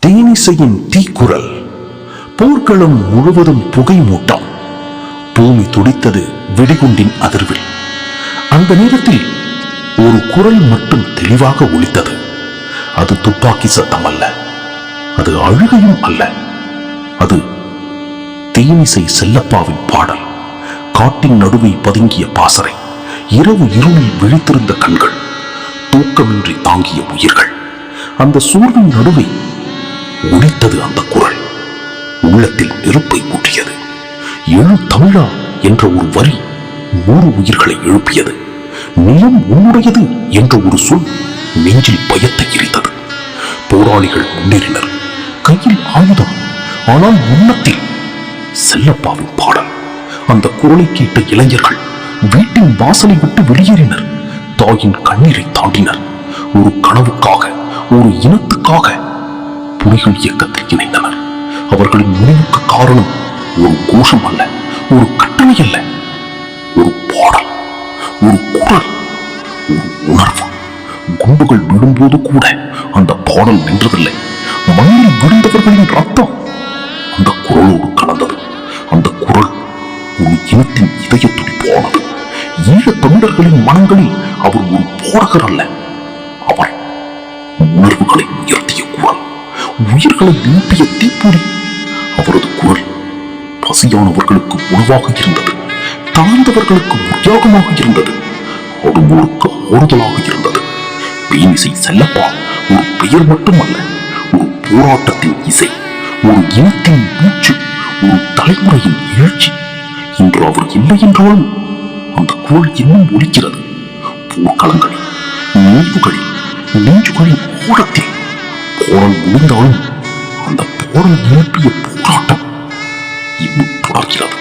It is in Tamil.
தேனிசையின் தீக்குரல். போர்க்களம் முழுவதும் புகை மூட்டம். பூமி துடித்தது வெடிகுண்டின் அதிர்வில். அந்த நேரத்தில் ஒரு குரல் மட்டும் தெளிவாக ஒலித்தது. அது துப்பாக்கி சத்தம் அல்ல, அது அழுகையும் அல்ல, அது தேனிசை செல்லப்பாவின் பாடல். காட்டின் நடுவே பதுங்கிய பாசறை, இரவு இருளில் விழித்திருந்த கண்கள், தூக்கமின்றி தாங்கிய உயிர்கள். அந்த சூழ்வின் நடுவே ஒலித்தது அந்த குரல். உள்ளத்தில் நெருப்பை ஊற்றியது. எழு தமிழா என்ற ஒரு வரி 100 உயிர்களை எழுப்பியது. நிலம் உன்னுடையது என்ற ஒரு சொல் நெஞ்சில் பயத்தை எரித்தது. போராளிகள் முன்னேறினர், கையில் ஆயுதம், ஆனால் உள்ளத்தில் செல்லப்பாவின் பாடல். அந்த குரலை கேட்ட இளைஞர்கள் வீட்டின் வாசலை விட்டு வெளியேறினர். தாயின் கண்ணீரை தாண்டினர். ஒரு கனவுக்காக, ஒரு இனத்துக்காக புலிகள் இயக்கத்தில் இணைந்தனர். அவர்களின் முனைவுக்கு காரணம் ஒரு கோஷம் அல்ல, ஒரு கட்டளை அல்ல, ஒரு பாடல், ஒரு குரல், ஒரு உணர்வு. குண்டுகள் விழும்போது கூட அந்த பாடல் நின்றதில்லை. மண்ணில் விழுந்தவர்களின் ரத்தம் அந்த குரலோடு கலந்தது. அந்த குரல் ஒரு இனத்தின் இதய துடிப்பானது. ஈழ தமிழர்களின் மனங்களில் அவர் ஒரு போராடகர் அல்ல, அவர் உணர்வுகளை உயர்த்திய குரல், உயிர்களை எழுப்பிய தீப்பொறி. அவரது குரல் பசியானவர்களுக்கு உணவாக இருந்தது, தாழ்ந்தவர்களுக்கு உற்சாகமாக இருந்தது, அடுவோருக்கு ஆறுதலாக இருந்தது. தேனிசை செல்லப்பா ஒரு பெயர் மட்டுமல்ல, ஒரு போராட்டத்தின் இசை, ஒரு இனத்தின் மூச்சு, ஒரு தலைமுறையின் எழுச்சி. இன்று அவர் இல்லை என்றாலும் அந்த குரல் இன்னும் ஒலிக்கிறது. போர்க்களங்களில், நினைவுகளில், நெஞ்சுகளின் ஓடத்தில். போரால் முடிந்தாலும் அந்த போரால் எழுப்பிய போராட்டம் இன்னும் தொடர்கிறது.